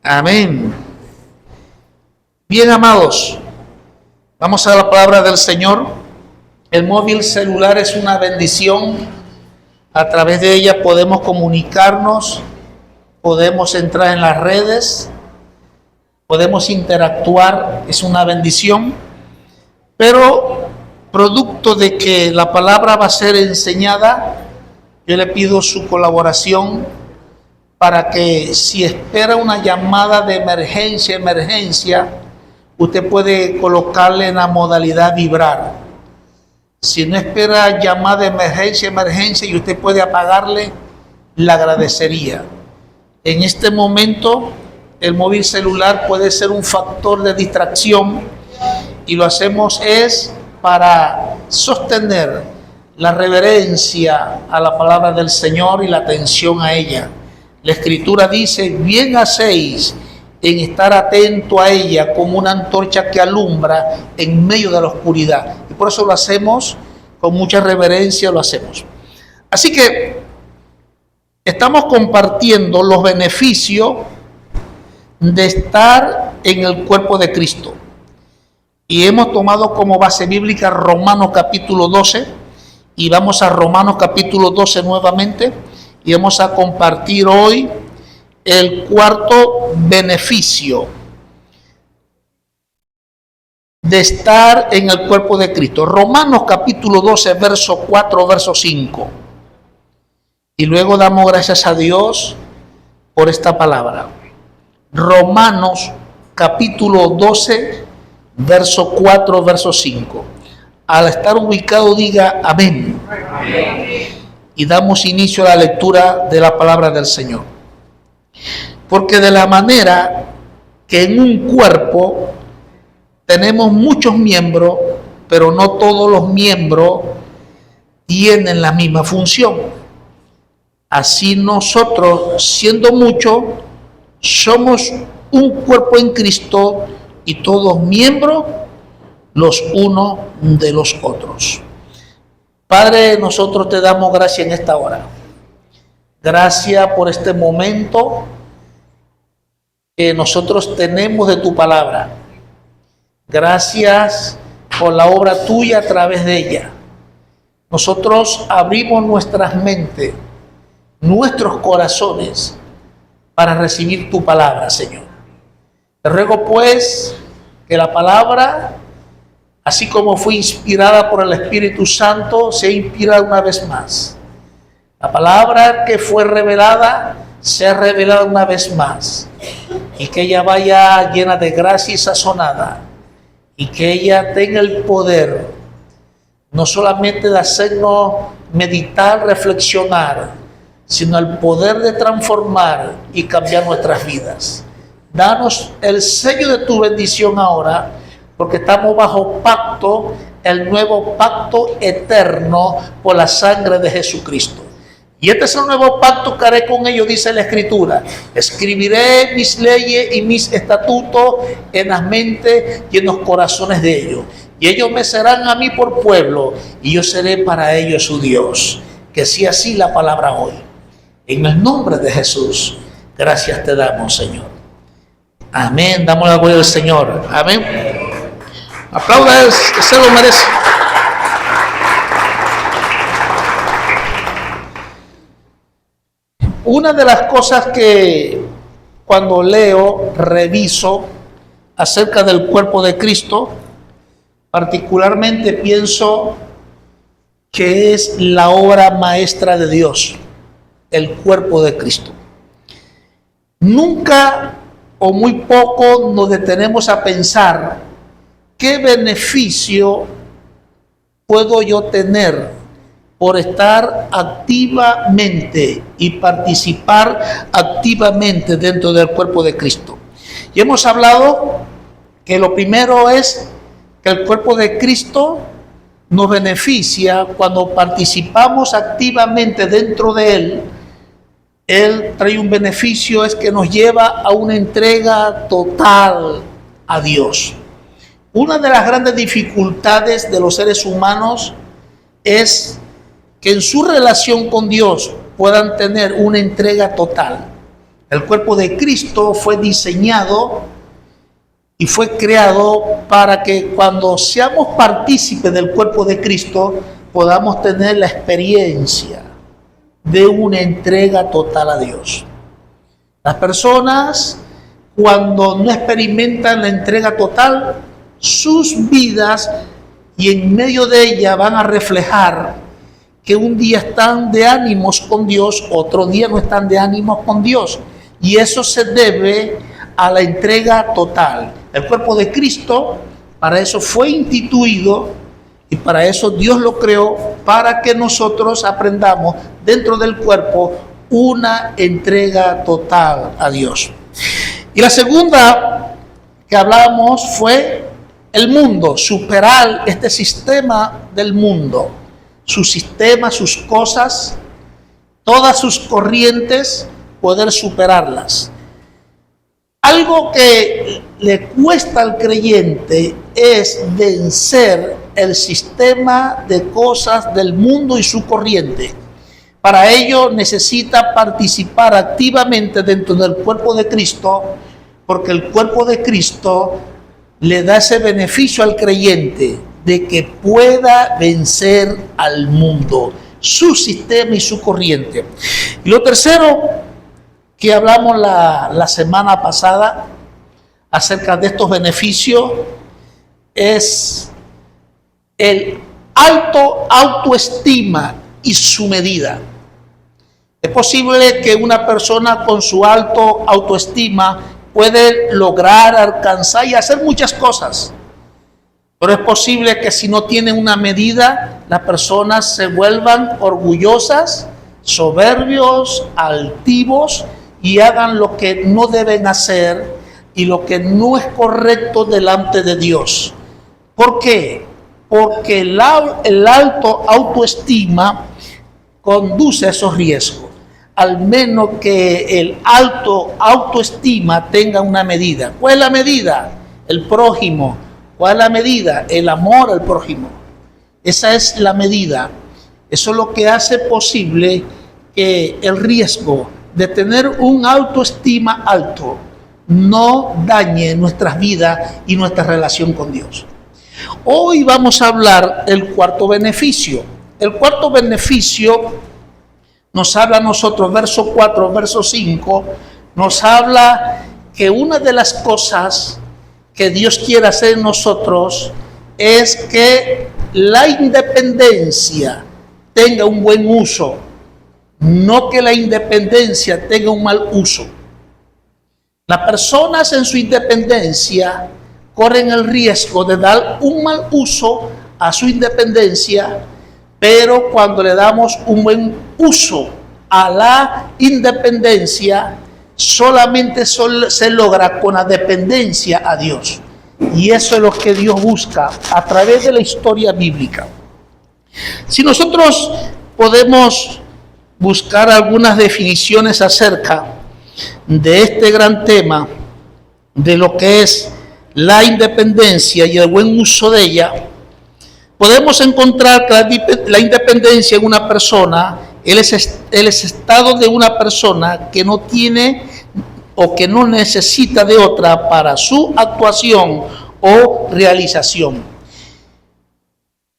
Amén. Bien, amados, vamos a la palabra del Señor. El móvil celular es una bendición. A través de ella podemos comunicarnos, podemos entrar en las redes, podemos interactuar, es una bendición. Pero producto de que la palabra va a ser enseñada, yo le pido su colaboración para que si espera una llamada de emergencia, usted puede colocarle en la modalidad vibrar. Si no espera llamada de emergencia y usted puede apagarle, le agradecería. En este momento, el móvil celular puede ser un factor de distracción y lo hacemos es para sostener la reverencia a la palabra del Señor y la atención a ella. La Escritura dice: bien hacéis en estar atento a ella como una antorcha que alumbra en medio de la oscuridad. Y por eso lo hacemos con mucha reverencia, lo hacemos. Así que estamos compartiendo los beneficios de estar en el cuerpo de Cristo. Y hemos tomado como base bíblica Romanos capítulo 12. Y vamos a Romanos capítulo 12 nuevamente. Y vamos a compartir hoy el cuarto beneficio de estar en el cuerpo de Cristo. Romanos capítulo 12, verso 4, verso 5. Y luego damos gracias a Dios por esta palabra. Romanos capítulo 12, verso 4, verso 5. Al estar ubicado diga amén. Amén. Y damos inicio a la lectura de la palabra del Señor. Porque de la manera que en un cuerpo tenemos muchos miembros, pero no todos los miembros tienen la misma función. Así nosotros, siendo muchos, somos un cuerpo en Cristo y todos miembros los unos de los otros. Padre, nosotros te damos gracias en esta hora. Gracias por este momento que nosotros tenemos de tu palabra. Gracias por la obra tuya a través de ella. Nosotros abrimos nuestras mentes, nuestros corazones para recibir tu palabra, Señor. Te ruego pues que la palabra, así como fue inspirada por el Espíritu Santo, sea inspirada una vez más. La palabra que fue revelada, sea revelada una vez más. Y que ella vaya llena de gracia y sazonada. Y que ella tenga el poder, no solamente de hacernos meditar, reflexionar, sino el poder de transformar y cambiar nuestras vidas. Danos el sello de tu bendición ahora, porque estamos bajo pacto, el nuevo pacto eterno por la sangre de Jesucristo. Y este es el nuevo pacto que haré con ellos, dice la Escritura. Escribiré mis leyes y mis estatutos en las mentes y en los corazones de ellos. Y ellos me serán a mí por pueblo, y yo seré para ellos su Dios. Que sea así la palabra hoy. En el nombre de Jesús, gracias te damos, Señor. Amén. Damos la gloria al Señor. Amén. Aplauda a él, que se lo merece. Una de las cosas que cuando leo, reviso acerca del cuerpo de Cristo, particularmente pienso que es la obra maestra de Dios, el cuerpo de Cristo. Nunca o muy poco nos detenemos a pensar qué beneficio puedo yo tener por estar activamente y participar activamente dentro del cuerpo de Cristo. Y hemos hablado que lo primero es que el cuerpo de Cristo nos beneficia cuando participamos activamente dentro de Él. Él trae un beneficio, es que nos lleva a una entrega total a Dios. Una de las grandes dificultades de los seres humanos es que en su relación con Dios puedan tener una entrega total. El cuerpo de Cristo fue diseñado y fue creado para que cuando seamos partícipes del cuerpo de Cristo podamos tener la experiencia de una entrega total a Dios. Las personas, cuando no experimentan la entrega total, sus vidas y en medio de ella van a reflejar que un día están de ánimos con Dios, otro día no están de ánimos con Dios. Y eso se debe a la entrega total. El cuerpo de Cristo, para eso fue instituido y para eso Dios lo creó, para que nosotros aprendamos dentro del cuerpo una entrega total a Dios. Y la segunda que hablamos fue el mundo, superar este sistema del mundo, su sistema, sus cosas, todas sus corrientes, poder superarlas. Algo que le cuesta al creyente es vencer el sistema de cosas del mundo y su corriente. Para ello necesita participar activamente dentro del cuerpo de Cristo, porque el cuerpo de Cristo le da ese beneficio al creyente de que pueda vencer al mundo, su sistema y su corriente. Y lo tercero que hablamos la semana pasada acerca de estos beneficios es el alto autoestima y su medida. Es posible que una persona con su alto autoestima puede lograr, alcanzar y hacer muchas cosas. Pero es posible que si no tienen una medida, las personas se vuelvan orgullosas, soberbios, altivos y hagan lo que no deben hacer y lo que no es correcto delante de Dios. ¿Por qué? Porque el alto autoestima conduce a esos riesgos. Al menos que el alto autoestima tenga una medida. ¿Cuál es la medida? El prójimo. ¿Cuál es la medida? El amor al prójimo. Esa es la medida. Eso es lo que hace posible que el riesgo de tener un autoestima alto no dañe nuestras vidas y nuestra relación con Dios. Hoy vamos a hablar del cuarto beneficio. El cuarto beneficio nos habla a nosotros, verso 4, verso 5, nos habla que una de las cosas que Dios quiere hacer en nosotros es que la independencia tenga un buen uso, no que la independencia tenga un mal uso. Las personas en su independencia corren el riesgo de dar un mal uso a su independencia, pero cuando le damos un buen uso a la independencia, solamente se logra con la dependencia a Dios. Y eso es lo que Dios busca a través de la historia bíblica. Si nosotros podemos buscar algunas definiciones acerca de este gran tema, de lo que es la independencia y el buen uso de ella, podemos encontrar que la independencia en una persona, el estado de una persona que no tiene o que no necesita de otra para su actuación o realización.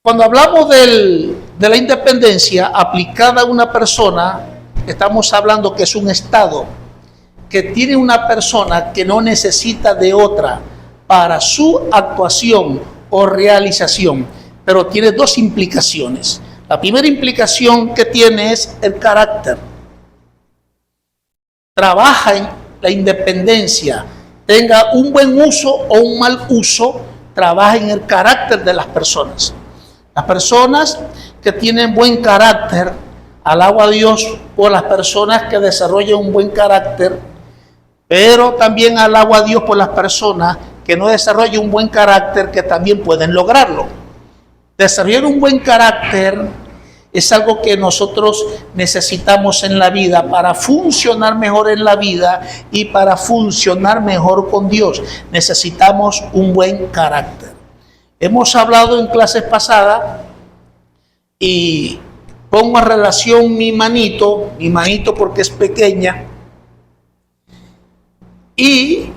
Cuando hablamos de la independencia aplicada a una persona, estamos hablando que es un estado que tiene una persona que no necesita de otra para su actuación o realización. Pero tiene dos implicaciones. La primera implicación que tiene es el carácter. Trabaja en la independencia, tenga un buen uso o un mal uso, trabaja en el carácter de las personas. Las personas que tienen buen carácter, alabo a Dios por las personas que desarrollan un buen carácter, pero también alabo a Dios por las personas que no desarrollan un buen carácter, que también pueden lograrlo. Desarrollar un buen carácter es algo que nosotros necesitamos en la vida para funcionar mejor en la vida y para funcionar mejor con Dios. Necesitamos un buen carácter. Hemos hablado en clases pasadas y pongo en relación mi manito porque es pequeña, Y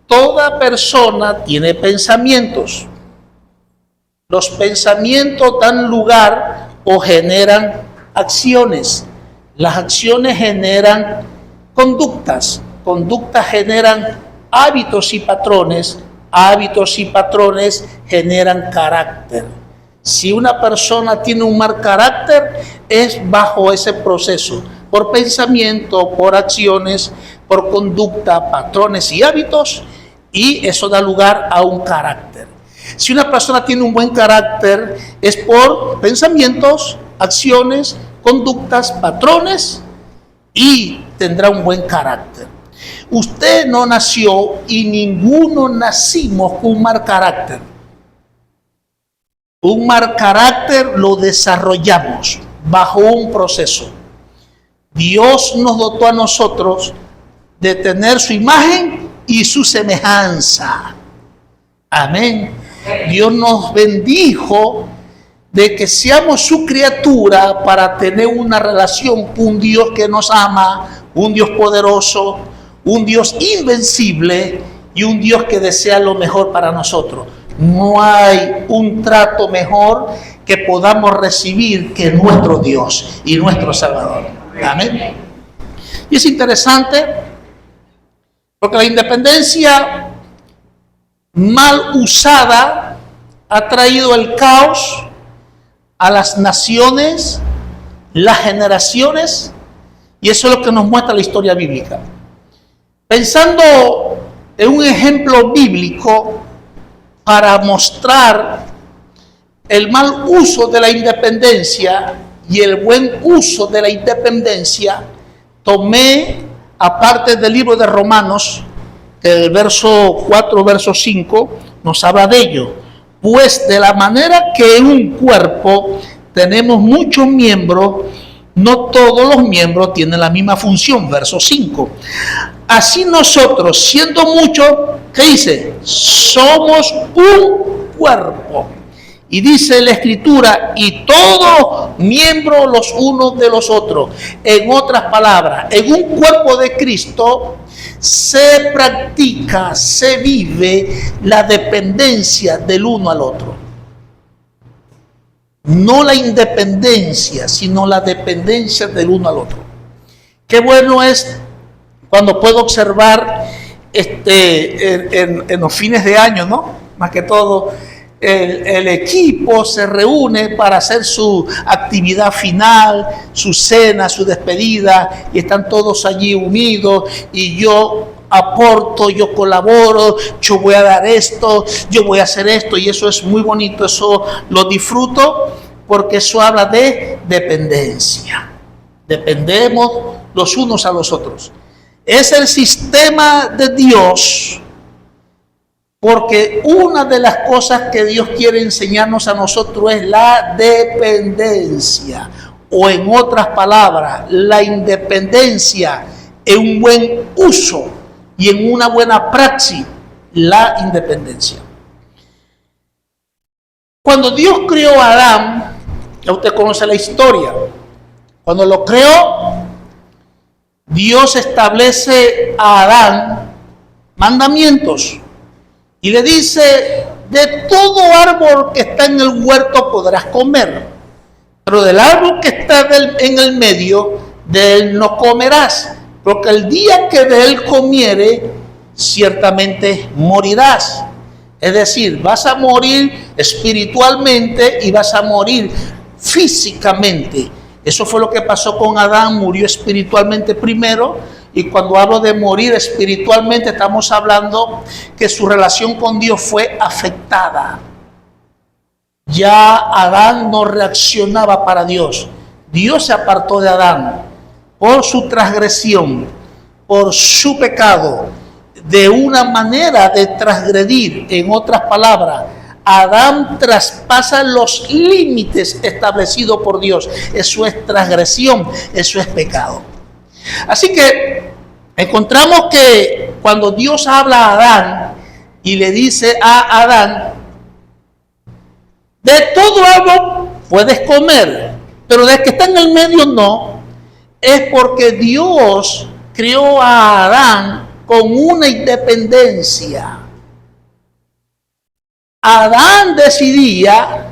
toda persona tiene pensamientos. Los pensamientos dan lugar o generan acciones. Las acciones generan conductas. Conductas generan hábitos y patrones. Hábitos y patrones generan carácter. Si una persona tiene un mal carácter, es bajo ese proceso. Por pensamiento, por acciones, por conducta, patrones y hábitos. Y eso da lugar a un carácter. Si una persona tiene un buen carácter, es por pensamientos, acciones, conductas, patrones y tendrá un buen carácter. Usted no nació y ninguno nacimos con un mal carácter. Un mal carácter lo desarrollamos bajo un proceso. Dios nos dotó a nosotros de tener su imagen y su semejanza. Amén. Dios nos bendijo de que seamos su criatura para tener una relación con un Dios que nos ama, un Dios poderoso, un Dios invencible y un Dios que desea lo mejor para nosotros. No hay un trato mejor que podamos recibir que nuestro Dios y nuestro Salvador. Amén. Y es interesante porque la independencia mal usada ha traído el caos a las naciones, las generaciones, y eso es lo que nos muestra la historia bíblica. Pensando en un ejemplo bíblico para mostrar el mal uso de la independencia y el buen uso de la independencia, tomé, aparte del libro de Romanos, que el verso 4, verso 5, nos habla de ello. Pues de la manera que en un cuerpo tenemos muchos miembros, no todos los miembros tienen la misma función. Verso 5. Así nosotros, siendo muchos, ¿qué dice? Somos un cuerpo. Y dice la Escritura, y todos miembros los unos de los otros. En otras palabras, en un cuerpo de Cristo se practica, se vive la dependencia del uno al otro. No la independencia, sino la dependencia del uno al otro. Qué bueno es cuando puedo observar en los fines de año, ¿no? Más que todo, el equipo se reúne para hacer su actividad final, su cena, su despedida, y están todos allí unidos, y yo aporto, yo colaboro, yo voy a dar esto, yo voy a hacer esto, y eso es muy bonito, eso lo disfruto, porque eso habla de dependencia. Dependemos los unos a los otros. Es el sistema de Dios, porque una de las cosas que Dios quiere enseñarnos a nosotros es la dependencia, o en otras palabras, la independencia en un buen uso y en una buena praxis, la independencia. Cuando Dios creó a Adán, ya usted conoce la historia, cuando lo creó, Dios establece a Adán mandamientos y le dice: de todo árbol que está en el huerto podrás comer, pero del árbol que está en el medio, de él no comerás, porque el día que de él comiere, ciertamente morirás. Es decir, vas a morir espiritualmente y vas a morir físicamente. Eso fue lo que pasó con Adán, murió espiritualmente primero, y cuando hablo de morir espiritualmente estamos hablando que su relación con Dios fue afectada. Ya Adán no reaccionaba para Dios. Dios se apartó de Adán por su transgresión, por su pecado, de una manera de transgredir. En otras palabras, Adán traspasa los límites establecidos por Dios. Eso es transgresión, eso es pecado. Así que encontramos que cuando Dios habla a Adán y le dice a Adán: de todo árbol puedes comer, pero del que está en el medio no, es porque Dios creó a Adán con una independencia. Adán decidía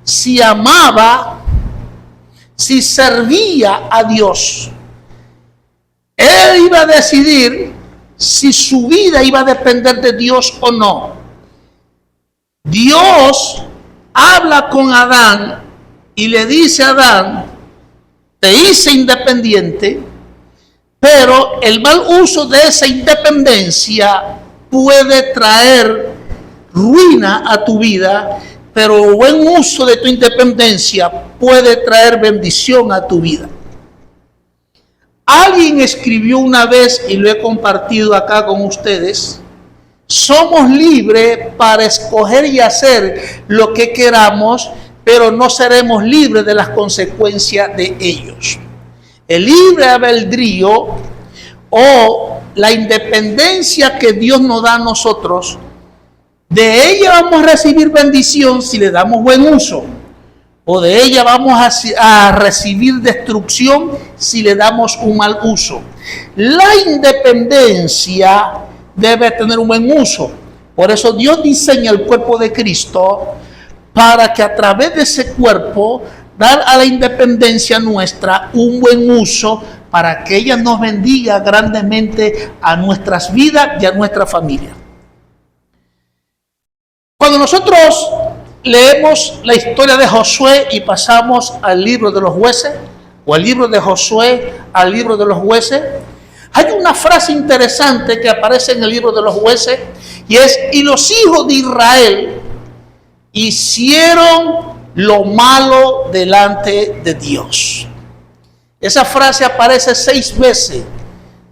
si amaba, si servía a Dios. Él iba a decidir si su vida iba a depender de Dios o no. Dios habla con Adán y le dice a Adán: te hice independiente, pero el mal uso de esa independencia puede traer ruina a tu vida, pero el buen uso de tu independencia puede traer bendición a tu vida. Alguien escribió una vez, y lo he compartido acá con ustedes: somos libres para escoger y hacer lo que queramos, pero no seremos libres de las consecuencias de ellos. El libre albedrío o la independencia que Dios nos da a nosotros, de ella vamos a recibir bendición si le damos buen uso, o de ella vamos a recibir destrucción si le damos un mal uso. La independencia debe tener un buen uso. Por eso Dios diseña el cuerpo de Cristo, para que a través de ese cuerpo dar a la independencia nuestra un buen uso, para que ella nos bendiga grandemente a nuestras vidas y a nuestra familia. Cuando nosotros leemos la historia de Josué y pasamos al libro de los jueces, o al libro de Josué al libro de los jueces, hay una frase interesante que aparece en el libro de los jueces, y es: y los hijos de Israel hicieron lo malo delante de Dios. Esa frase aparece 6 veces.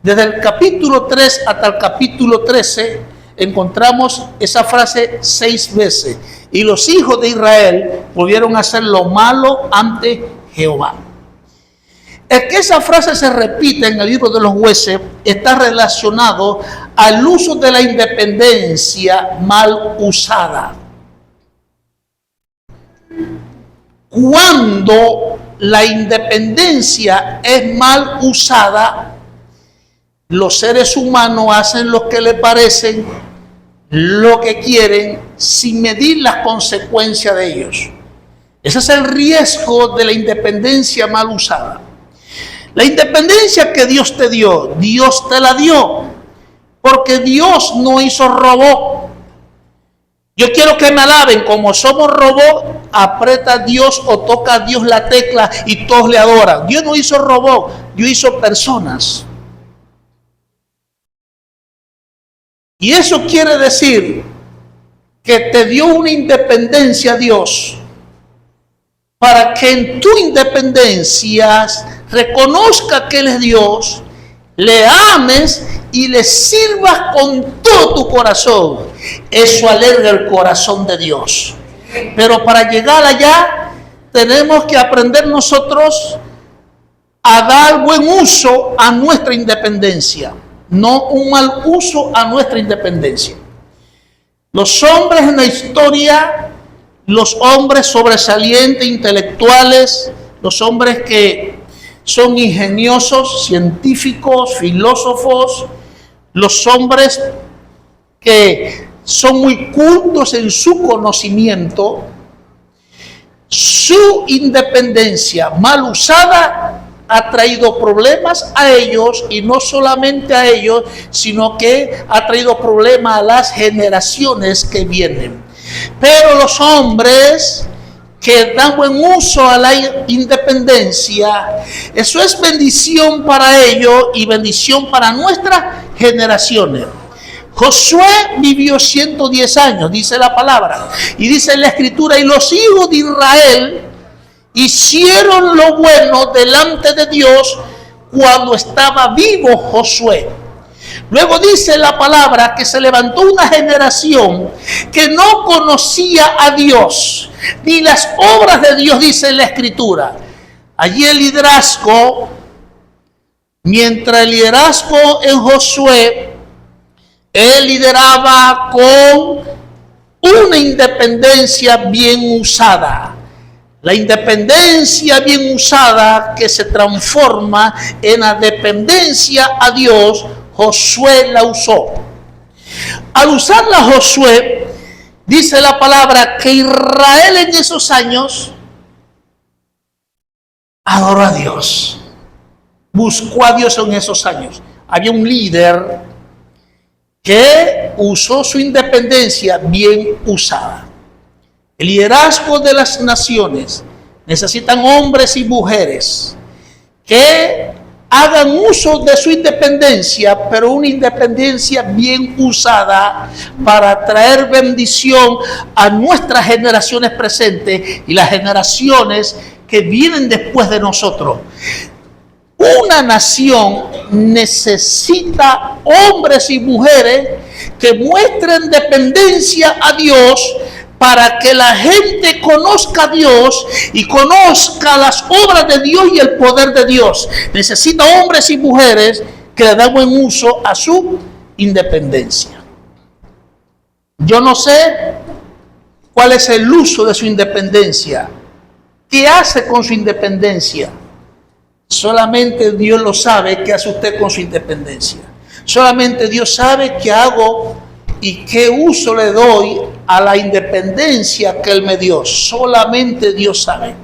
Desde el capítulo 3 hasta el capítulo 13 encontramos esa frase 6 veces. Y los hijos de Israel volvieron a hacer lo malo ante Jehová. El que esa frase se repite en el libro de los jueces está relacionado al uso de la independencia mal usada. Cuando la independencia es mal usada, los seres humanos hacen lo que les parecen, lo que quieren, sin medir las consecuencias de ellos. Ese es el riesgo de la independencia mal usada. La independencia que Dios te dio, Dios te la dio, porque Dios no hizo robot. Yo quiero que me alaben. Como somos robots, aprieta Dios o toca a Dios la tecla y todos le adoran. Dios no hizo robot, Dios hizo personas. Y eso quiere decir que te dio una independencia Dios, para que en tu independencia reconozca que Él es Dios, le ames y le sirvas con todo tu corazón. Eso alegra el corazón de Dios. Pero para llegar allá tenemos que aprender nosotros a dar buen uso a nuestra independencia, no un mal uso a nuestra independencia. Los hombres en la historia, los hombres sobresalientes, intelectuales, los hombres que son ingeniosos, científicos, filósofos, los hombres que son muy cultos en su conocimiento, su independencia mal usada ha traído problemas a ellos, y no solamente a ellos, sino que ha traído problemas a las generaciones que vienen. Pero los hombres que dan buen uso a la independencia, eso es bendición para ellos y bendición para nuestras generaciones. Josué vivió 110 años, dice la palabra, y dice en la escritura: y los hijos de Israel hicieron lo bueno delante de Dios cuando estaba vivo Josué. Luego dice la palabra que se levantó una generación que no conocía a Dios, ni las obras de Dios, dice en la escritura. Allí el liderazgo, mientras el liderazgo en Josué, él lideraba con una independencia bien usada. La independencia bien usada que se transforma en la dependencia a Dios. Josué la usó. Al usarla Josué, dice la palabra que Israel en esos años adoró a Dios, buscó a Dios en esos años. Había un líder que usó su independencia bien usada. El liderazgo de las naciones necesitan hombres y mujeres que hagan uso de su independencia, pero una independencia bien usada para traer bendición a nuestras generaciones presentes y las generaciones que vienen después de nosotros. Una nación necesita hombres y mujeres que muestren dependencia a Dios para que la gente conozca a Dios y conozca las obras de Dios y el poder de Dios. Necesita hombres y mujeres que le den buen uso a su independencia. Yo no sé cuál es el uso de su independencia. ¿Qué hace con su independencia? Solamente Dios lo sabe. ¿Qué hace usted con su independencia? Solamente Dios sabe qué hago y qué uso le doy a la independencia que Él me dio. Solamente Dios sabe.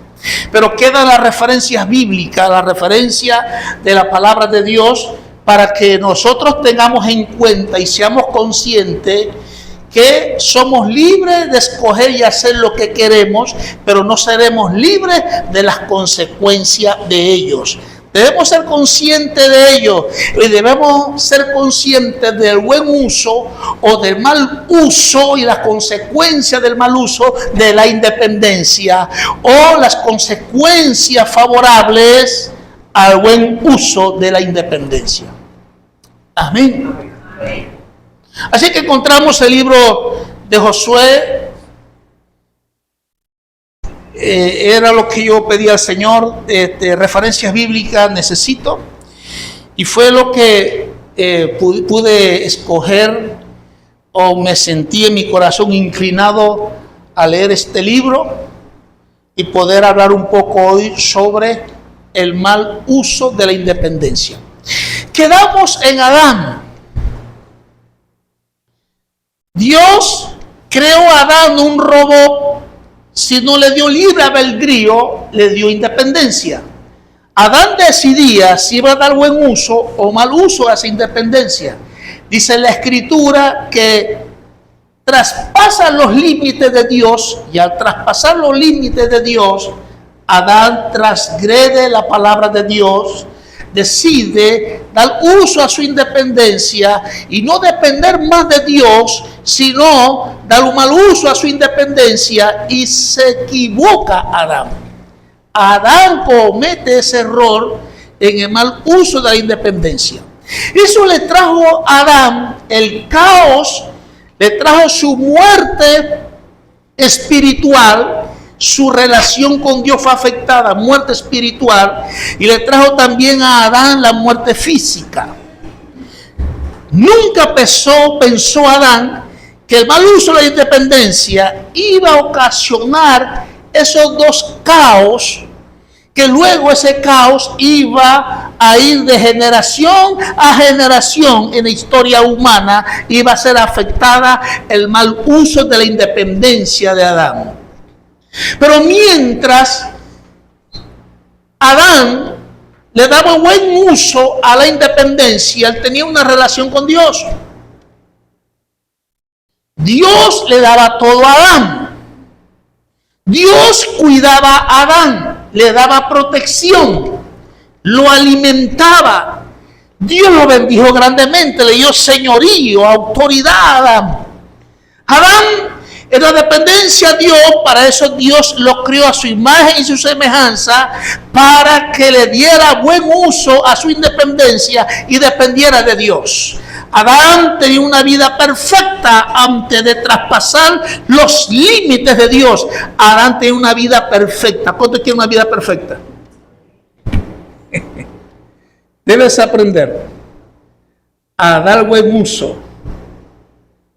Pero quedan las referencias bíblicas, la referencia de la palabra de Dios, para que nosotros tengamos en cuenta y seamos conscientes que somos libres de escoger y hacer lo que queremos, pero no seremos libres de las consecuencias de ellos. Debemos ser conscientes de ello y debemos ser conscientes del buen uso o del mal uso y las consecuencias del mal uso de la independencia o las consecuencias favorables al buen uso de la independencia. Amén. Así que encontramos el libro de Josué. Era lo que yo pedí al Señor, referencias bíblicas necesito, y fue lo que pude escoger, o me sentí en mi corazón inclinado a leer este libro y poder hablar un poco hoy sobre el mal uso de la independencia. Quedamos en Adán. Dios creó a Adán un robot. Si no le dio libre albedrío, le dio independencia. Adán decidía si iba a dar buen uso o mal uso a esa independencia. Dice la Escritura que traspasa los límites de Dios, y al traspasar los límites de Dios, Adán transgrede la palabra de Dios, decide dar uso a su independencia y no depender más de Dios, sino dar un mal uso a su independencia, y se equivoca Adán. Adán comete ese error en el mal uso de la independencia. Eso le trajo a Adán el caos, le trajo su muerte espiritual. Su relación con Dios fue afectada, muerte espiritual, y le trajo también a Adán la muerte física. Nunca pensó Adán que el mal uso de la independencia iba a ocasionar esos dos caos, que luego ese caos iba a ir de generación a generación en la historia humana, iba a ser afectada el mal uso de la independencia de Adán. Pero mientras Adán le daba buen uso a la independencia, él tenía una relación con Dios. Dios le daba todo a Adán. Dios cuidaba a Adán, le daba protección, lo alimentaba. Dios lo bendijo grandemente, le dio señorío, autoridad a Adán. Adán en la dependencia a Dios, para eso Dios lo crió a su imagen y su semejanza, para que le diera buen uso a su independencia y dependiera de Dios. Adán tenía una vida perfecta antes de traspasar los límites de Dios. Adán tenía una vida perfecta. ¿Cuánto quiere una vida perfecta? Debes aprender a dar buen uso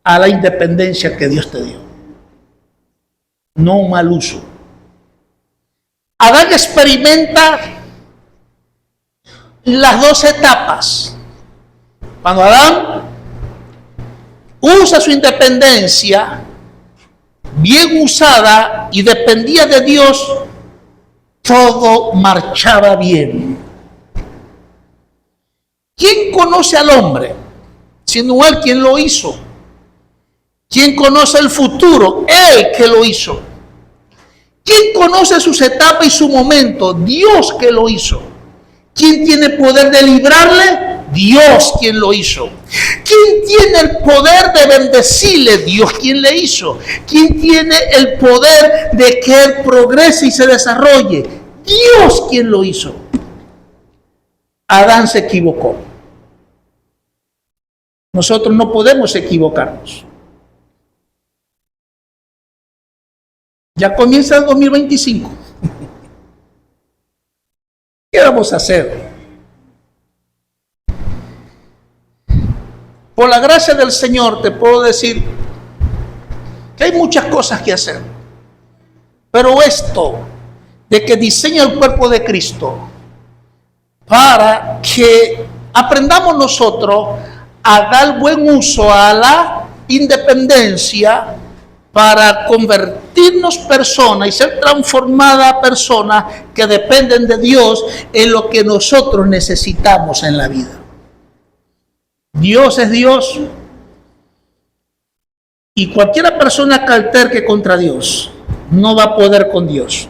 a la independencia que Dios te dio. No un mal uso. Adán experimenta las dos etapas. Cuando Adán usa su independencia, bien usada y dependía de Dios, todo marchaba bien. ¿Quién conoce al hombre? Sino él quien lo hizo. ¿Quién conoce el futuro? Él que lo hizo. ¿Quién conoce sus etapas y su momento? Dios que lo hizo. ¿Quién tiene poder de librarle? Dios quien lo hizo. ¿Quién tiene el poder de bendecirle? Dios quien le hizo. ¿Quién tiene el poder de que él progrese y se desarrolle? Dios quien lo hizo. Adán se equivocó. Nosotros no podemos equivocarnos. Ya comienza el 2025. ¿Qué vamos a hacer? Por la gracia del Señor te puedo decir que hay muchas cosas que hacer. Pero esto de que diseña el cuerpo de Cristo para que aprendamos nosotros a dar buen uso a la independencia para convertirnos personas y ser transformadas personas que dependen de Dios en lo que nosotros necesitamos en la vida. Dios es Dios y cualquier persona que alterque contra Dios no va a poder con Dios.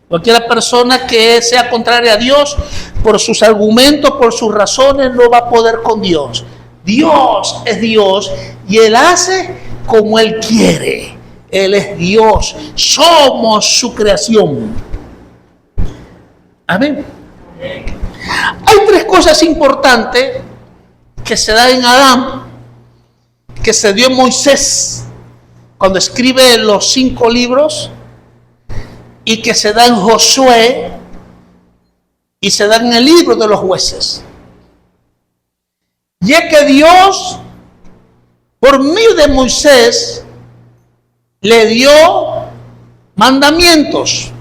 Cualquier persona que sea contraria a Dios por sus argumentos, por sus razones, no va a poder con Dios. Dios es Dios y Él hace como Él quiere. Él es Dios. Somos su creación. Amén. Hay tres cosas importantes que se da en Adán, que se dio en Moisés cuando escribe los 5 libros, y que se da en Josué y se da en el libro de los jueces. Y es que Dios, por medio de Moisés, le dio mandamientos.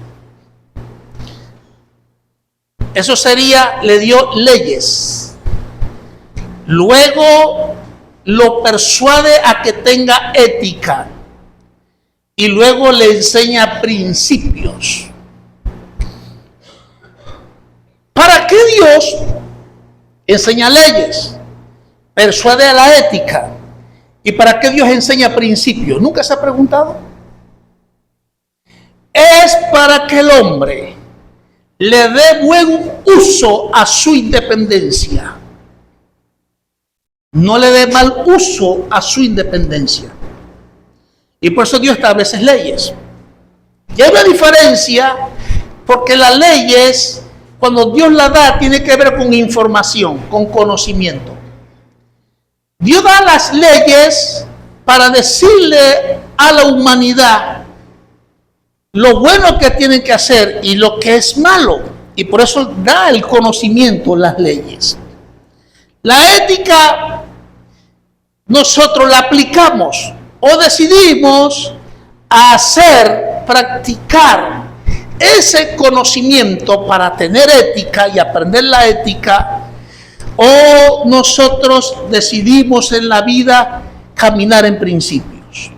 Eso sería, le dio leyes. Luego lo persuade a que tenga ética. Y luego le enseña principios. ¿Para qué Dios enseña leyes? Persuade a la ética. ¿Y para qué Dios enseña principios? ¿Nunca se ha preguntado? Es para que el hombre le dé buen uso a su independencia. No le dé mal uso a su independencia. Y por eso Dios establece leyes. Y hay una diferencia, porque las leyes, cuando Dios las da, tiene que ver con información, con conocimiento. Dios da las leyes para decirle a la humanidad lo bueno que tienen que hacer y lo que es malo. Y por eso da el conocimiento, las leyes. La ética, nosotros la aplicamos o decidimos hacer, practicar ese conocimiento para tener ética y aprender la ética, o nosotros decidimos en la vida caminar en principios.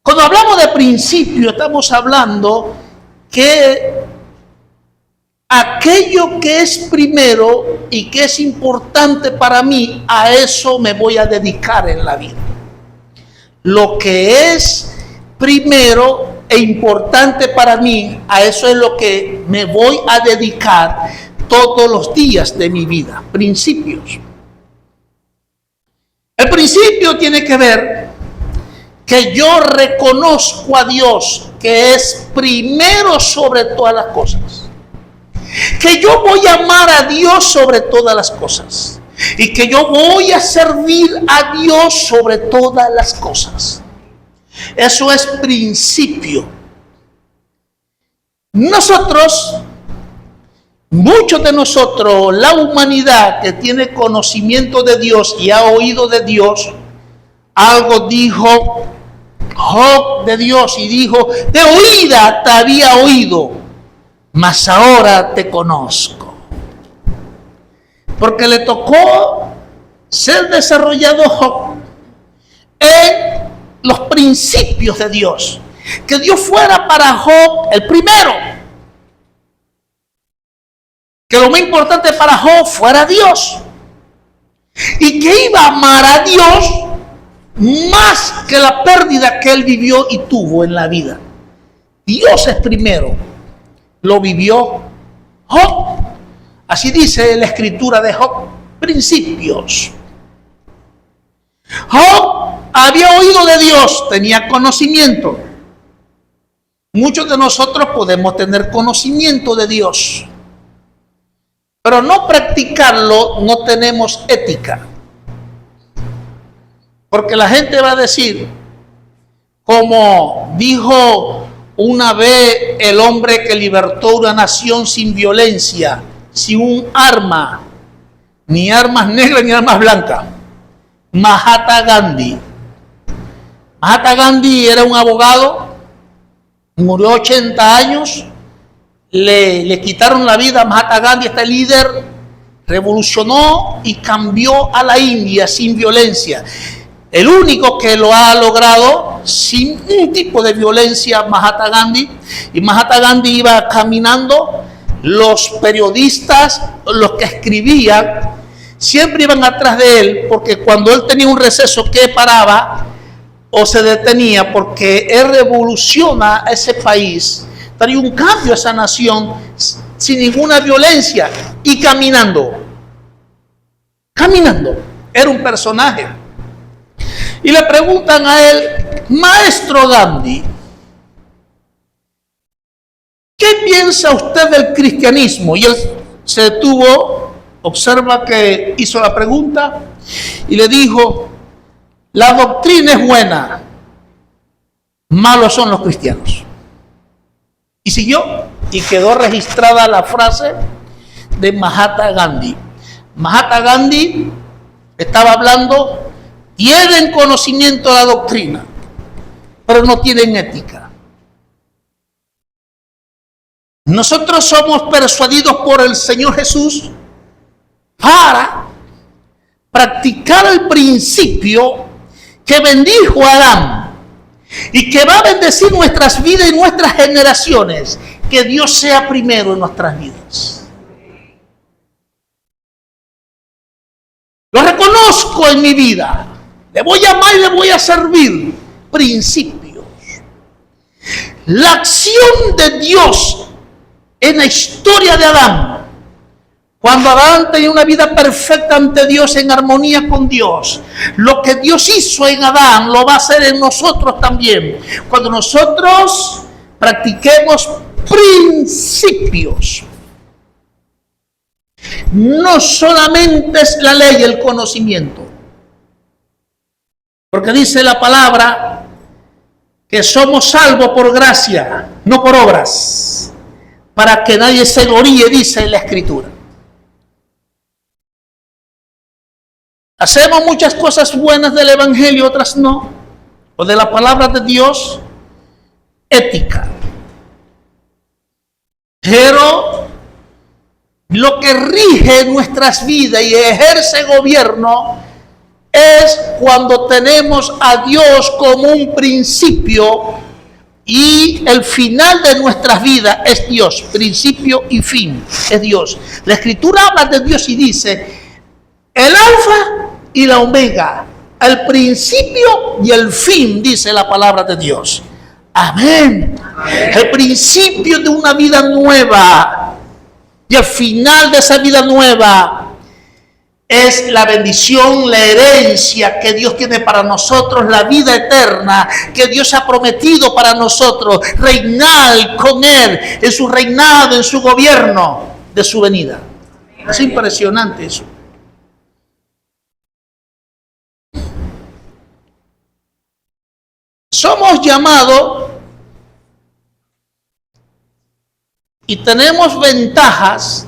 Cuando hablamos de principios, estamos hablando que aquello que es primero y que es importante para mí, a eso me voy a dedicar en la vida. Lo que es primero e importante para mí, a eso es lo que me voy a dedicar todos los días de mi vida. Principios. El principio tiene que ver que yo reconozco a Dios, que es primero sobre todas las cosas. Que yo voy a amar a Dios sobre todas las cosas. Y que yo voy a servir a Dios sobre todas las cosas. Eso es principio. Nosotros, muchos de nosotros, la humanidad que tiene conocimiento de Dios y ha oído de Dios, algo dijo Job de Dios y dijo: de oída te había oído, mas ahora te conozco. Porque le tocó ser desarrollado Job en los principios de Dios. Que Dios fuera para Job el primero. Que lo más importante para Job fuera Dios. Y que iba a amar a Dios más que la pérdida que él vivió y tuvo en la vida. Dios es primero. Lo vivió Job. Así dice la escritura de Job. Principios. Job había oído de Dios, tenía conocimiento. Muchos de nosotros podemos tener conocimiento de Dios, pero no practicarlo, no tenemos ética. Porque la gente va a decir, como dijo una vez el hombre que libertó una nación sin violencia, sin un arma, ni armas negras ni armas blancas, Mahatma Gandhi. Mahatma Gandhi era un abogado, murió 80 años, le quitaron la vida a Mahatma Gandhi, este líder, revolucionó y cambió a la India sin violencia. El único que lo ha logrado sin un tipo de violencia, Mahatma Gandhi. Y Mahatma Gandhi iba caminando, los periodistas, los que escribían, siempre iban atrás de él, porque cuando él tenía un receso que paraba o se detenía, porque él revoluciona a ese país, trae un cambio a esa nación sin ninguna violencia y caminando, era un personaje. Y le preguntan a él, maestro Gandhi, ¿qué piensa usted del cristianismo? Y él se detuvo, observa que hizo la pregunta y le dijo, la doctrina es buena, malos son los cristianos. Y siguió y quedó registrada la frase de Mahatma Gandhi. Mahatma Gandhi estaba hablando, tienen conocimiento de la doctrina, pero no tienen ética. Nosotros somos persuadidos por el Señor Jesús para practicar el principio que bendijo a Adán y que va a bendecir nuestras vidas y nuestras generaciones. Que Dios sea primero en nuestras vidas. Lo reconozco en mi vida. Le voy a amar y le voy a servir. Principios. La acción de Dios en la historia de Adán. Cuando Adán tenía una vida perfecta ante Dios, en armonía con Dios, lo que Dios hizo en Adán lo va a hacer en nosotros también. Cuando nosotros practiquemos principios. No solamente es la ley, el conocimiento. Porque dice la palabra que somos salvos por gracia, no por obras, para que nadie se gloríe, dice la Escritura. Hacemos muchas cosas buenas del Evangelio, otras no, o de la palabra de Dios, ética. Pero lo que rige nuestras vidas y ejerce gobierno es cuando tenemos a Dios como un principio y el final de nuestras vidas es Dios. Principio y fin es Dios. La Escritura habla de Dios y dice, el alfa y la omega, el principio y el fin, dice la palabra de Dios. Amén. El principio de una vida nueva y el final de esa vida nueva es la bendición, la herencia que Dios tiene para nosotros, la vida eterna que Dios ha prometido para nosotros, reinar con Él en su reinado, en su gobierno de su venida. Es impresionante eso. Somos llamados y tenemos ventajas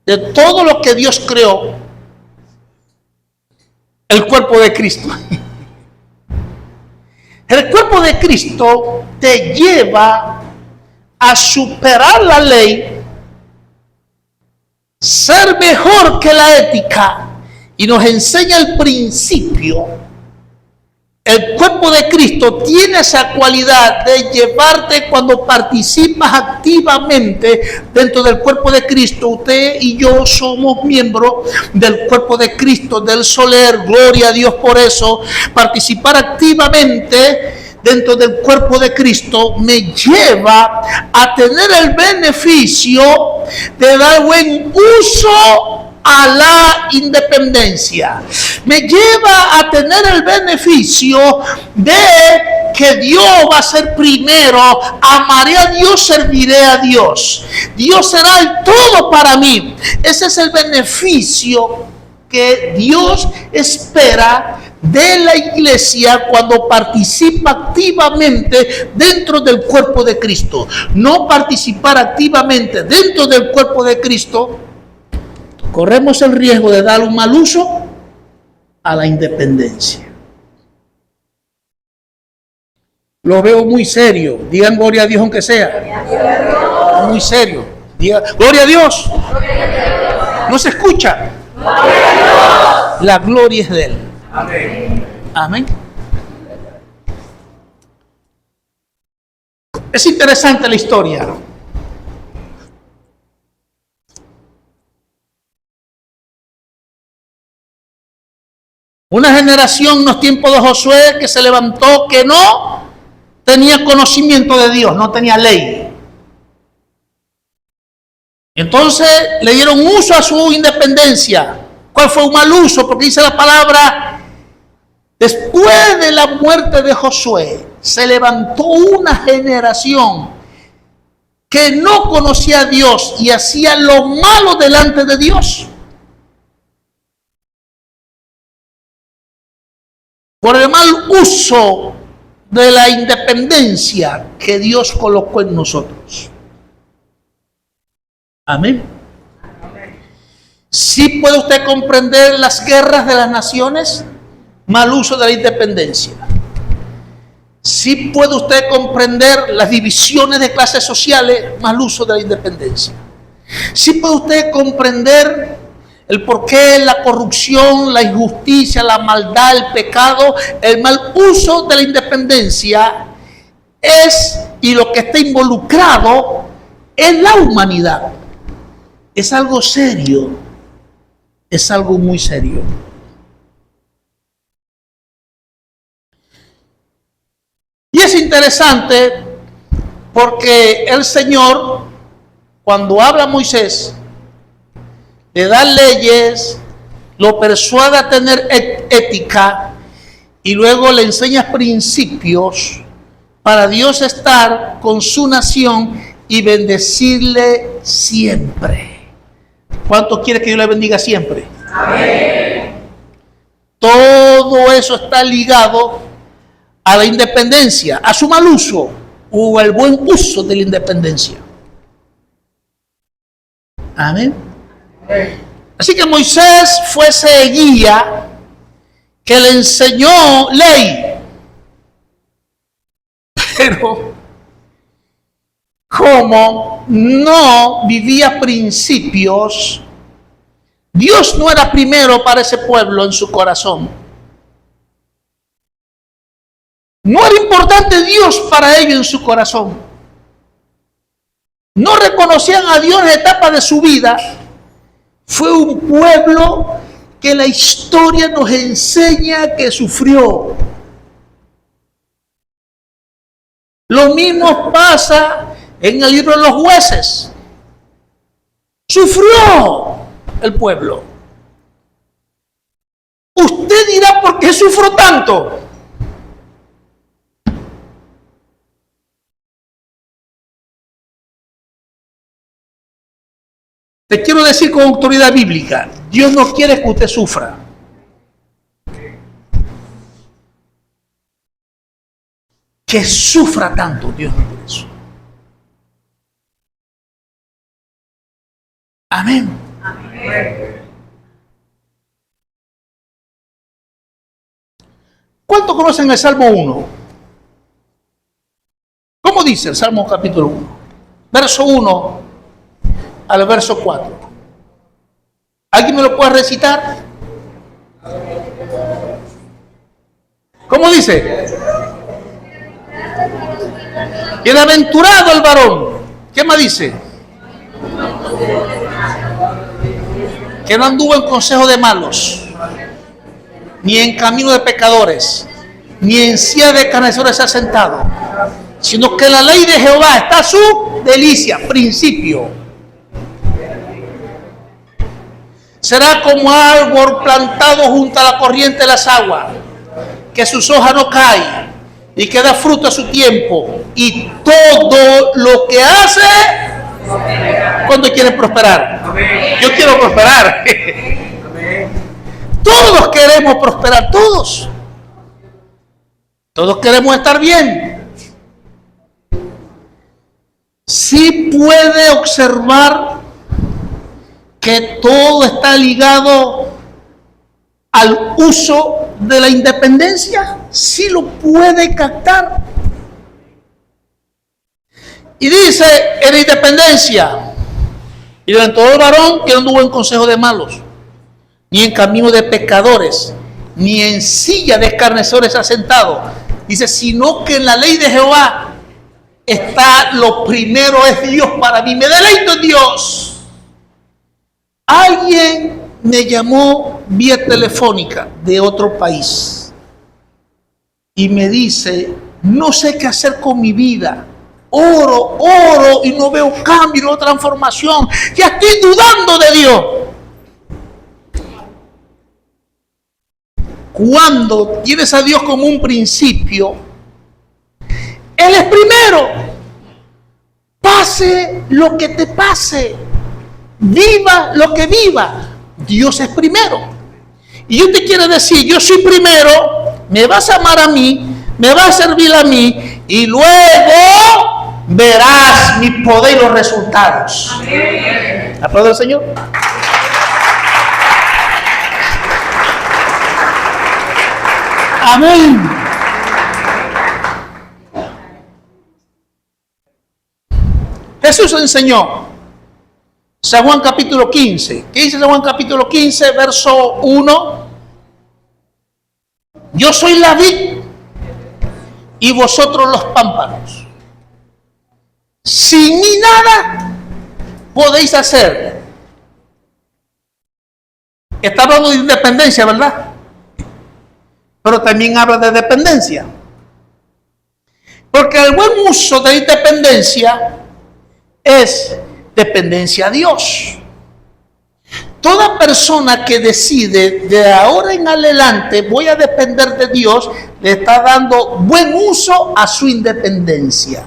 de todo lo que Dios creó, el cuerpo de Cristo. El cuerpo de Cristo te lleva a superar la ley, ser mejor que la ética y nos enseña el principio. El cuerpo de Cristo tiene esa cualidad de llevarte cuando participas activamente dentro del cuerpo de Cristo. Usted y yo somos miembros del cuerpo de Cristo, del Soler. Gloria a Dios por eso. Participar activamente dentro del cuerpo de Cristo me lleva a tener el beneficio de dar buen uso a la independencia. Me lleva a tener el beneficio de que Dios va a ser primero. Amaré a Dios, serviré a Dios. Dios será el todo para mí. Ese es el beneficio que Dios espera de la iglesia cuando participa activamente dentro del cuerpo de Cristo. No participar activamente dentro del cuerpo de Cristo, corremos el riesgo de dar un mal uso a la independencia. Lo veo muy serio. Digan gloria a Dios aunque sea. Muy serio. Digan gloria a Dios. ¿No se escucha? La gloria es de Él. Amén. Amén. Es interesante la historia. Una generación en los tiempos de Josué que se levantó, que no tenía conocimiento de Dios, no tenía ley. Entonces le dieron uso a su independencia. ¿Cuál fue un mal uso? Porque dice la palabra, después de la muerte de Josué, se levantó una generación que no conocía a Dios y hacía lo malo delante de Dios. Por el mal uso de la independencia que Dios colocó en nosotros. Amén. ¿Sí puede usted comprender las guerras de las naciones? Mal uso de la independencia. ¿Sí puede usted comprender las divisiones de clases sociales? Mal uso de la independencia. ¿Sí puede usted comprender el porqué la corrupción, la injusticia, la maldad, el pecado, el mal uso de la independencia es, y lo que está involucrado en la humanidad? Es algo serio, es algo muy serio. Y es interesante porque el Señor, cuando habla a Moisés, le da leyes, lo persuade a tener ética y luego le enseña principios para Dios estar con su nación y bendecirle siempre. ¿Cuántos quiere que Dios le bendiga siempre? Amén. Todo eso está ligado a la independencia, a su mal uso o al buen uso de la independencia. Amén. Así que Moisés fue ese guía que le enseñó ley, pero como no vivía principios, Dios no era primero para ese pueblo en su corazón. No era importante Dios para ellos en su corazón. No reconocían a Dios en etapa de su vida. Fue un pueblo que la historia nos enseña que sufrió. Lo mismo pasa en el libro de los Jueces. Sufrió el pueblo. Usted dirá, ¿por qué sufro tanto? Te quiero decir con autoridad bíblica, Dios no quiere que usted sufra. Que sufra tanto, Dios no quiere eso. Amén. Amén. ¿Cuántos conocen el Salmo 1? ¿Cómo dice el Salmo capítulo 1? Verso 1 al verso 4. ¿Alguien me lo puede recitar? ¿Cómo dice? Bienaventurado el varón. ¿Qué más dice? Que no anduvo en consejo de malos, ni en camino de pecadores, ni en silla de escarnecedores se ha sentado, sino que en la ley de Jehová está su delicia, principio. Será como árbol plantado junto a la corriente de las aguas, que sus hojas no caen y que da fruto a su tiempo, y todo lo que hace, cuando quiere prosperar. Yo quiero prosperar. Todos queremos prosperar, todos. Todos queremos estar bien. Sí puede observar que todo está ligado al uso de la independencia. Sí lo puede captar. Y dice en la independencia: y de todo el varón que no anduvo en consejo de malos, ni en camino de pecadores, ni en silla de escarnecedores asentado. Dice, sino que en la ley de Jehová está lo primero, es Dios para mí. Me deleito en Dios. Alguien me llamó vía telefónica de otro país y me dice, no sé qué hacer con mi vida. Oro y no veo cambio, no veo transformación. Ya estoy dudando de Dios. Cuando tienes a Dios como un principio, Él es primero. Pase lo que te pase, viva lo que viva, Dios es primero. Y Dios te quiere decir, yo soy primero, me vas a amar a mí, me vas a servir a mí, y luego verás mi poder y los resultados. Amén. ¿Aplaude al Señor? Amén. Jesús enseñó, San Juan capítulo 15. ¿Qué dice San Juan capítulo 15, verso 1? Yo soy la vid y vosotros los pámpanos. Sin mí nada podéis hacer. Está hablando de independencia, ¿verdad? Pero también habla de dependencia. Porque el buen uso de independencia es dependencia a Dios. Toda persona que decide de ahora en adelante voy a depender de Dios, le está dando buen uso a su independencia.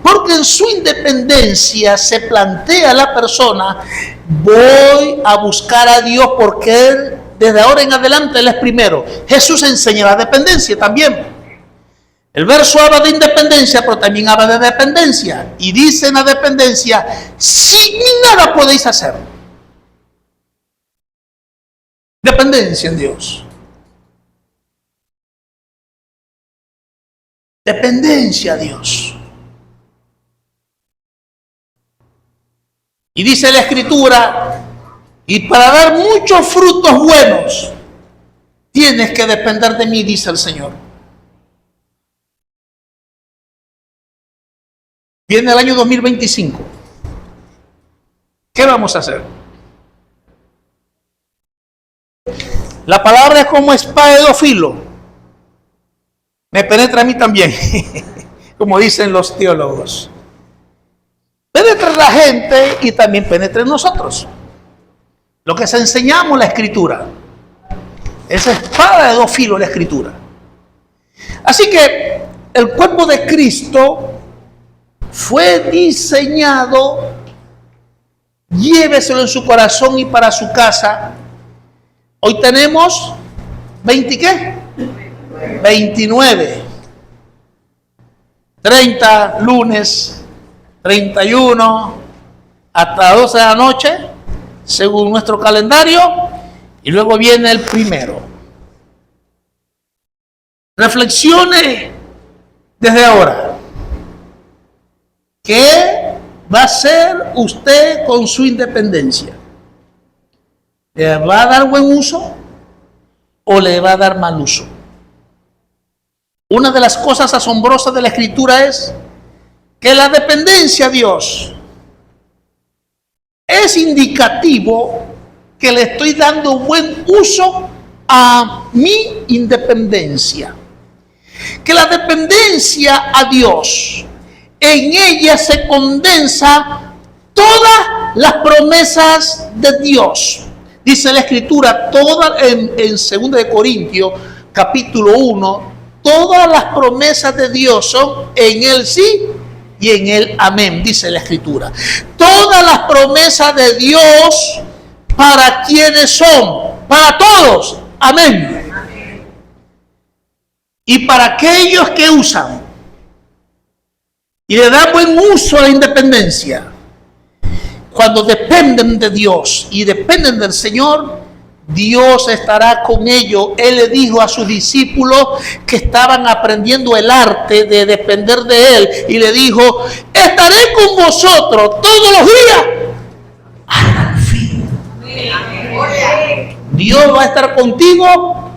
Porque en su independencia se plantea la persona, voy a buscar a Dios porque Él, desde ahora en adelante, Él es primero. Jesús enseña la dependencia también. El verso habla de independencia, pero también habla de dependencia. Y dice en la dependencia, sin mí nada podéis hacer. Dependencia en Dios. Dependencia a Dios. Y dice la Escritura, y para dar muchos frutos buenos, tienes que depender de mí, dice el Señor. Viene el año 2025. ¿Qué vamos a hacer? La palabra es como espada de dos filos. Me penetra a mí también, como dicen los teólogos. Penetra en la gente y también penetra en nosotros. Lo que se enseñamos la Escritura. Esa espada de dos filos la Escritura. Así que el cuerpo de Cristo fue diseñado, lléveselo en su corazón y para su casa. Hoy tenemos 20 ¿qué? 29, 30 lunes, 31 hasta las 12 de la noche según nuestro calendario, y luego viene el primero. Reflexione desde ahora. ¿Qué va a hacer usted con su independencia? ¿Le va a dar buen uso o le va a dar mal uso? Una de las cosas asombrosas de la Escritura es que la dependencia a Dios es indicativo que le estoy dando buen uso a mi independencia. Que la dependencia a Dios, en ella se condensa todas las promesas de Dios. Dice la Escritura, en 2 de Corintios, capítulo 1, todas las promesas de Dios son en el sí y en el amén, dice la Escritura. Todas las promesas de Dios, ¿para quiénes son? Para todos, amén. Y para aquellos que usan y le dan buen uso a la independencia, cuando dependen de Dios y dependen del Señor, Dios estará con ellos. Él le dijo a sus discípulos que estaban aprendiendo el arte de depender de Él, y le dijo: estaré con vosotros todos los días hasta el fin. Dios va a estar contigo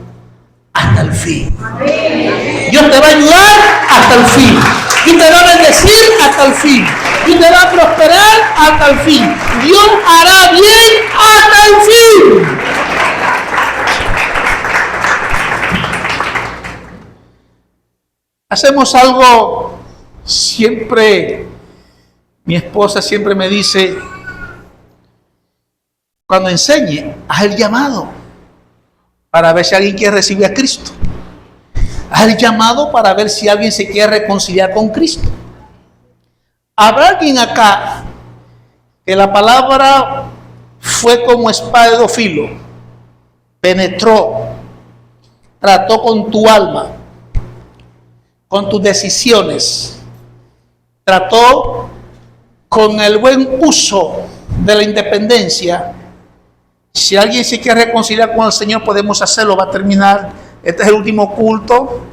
hasta el fin. Dios te va a ayudar hasta el fin. Y te va a bendecir hasta el fin. Y te va a prosperar hasta el fin. Dios hará bien hasta el fin. Hacemos algo siempre, mi esposa siempre me dice, cuando enseñe, haz el llamado para ver si alguien quiere recibir a Cristo. Haz el llamado para ver si alguien se quiere reconciliar con Cristo. ¿Habrá alguien acá que la palabra fue como espada de dos filos? Penetró, trató con tu alma, con tus decisiones, trató con el buen uso de la independencia. Si alguien se quiere reconciliar con el Señor, podemos hacerlo. Va a terminar. Este es el último culto,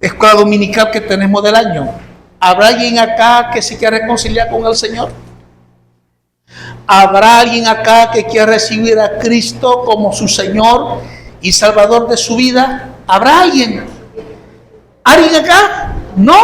escuela dominical que tenemos del año. ¿Habrá alguien acá que se quiera reconciliar con el Señor? ¿Habrá alguien acá que quiera recibir a Cristo como su Señor y Salvador de su vida? ¿Habrá alguien? ¿Alguien acá? ¿No?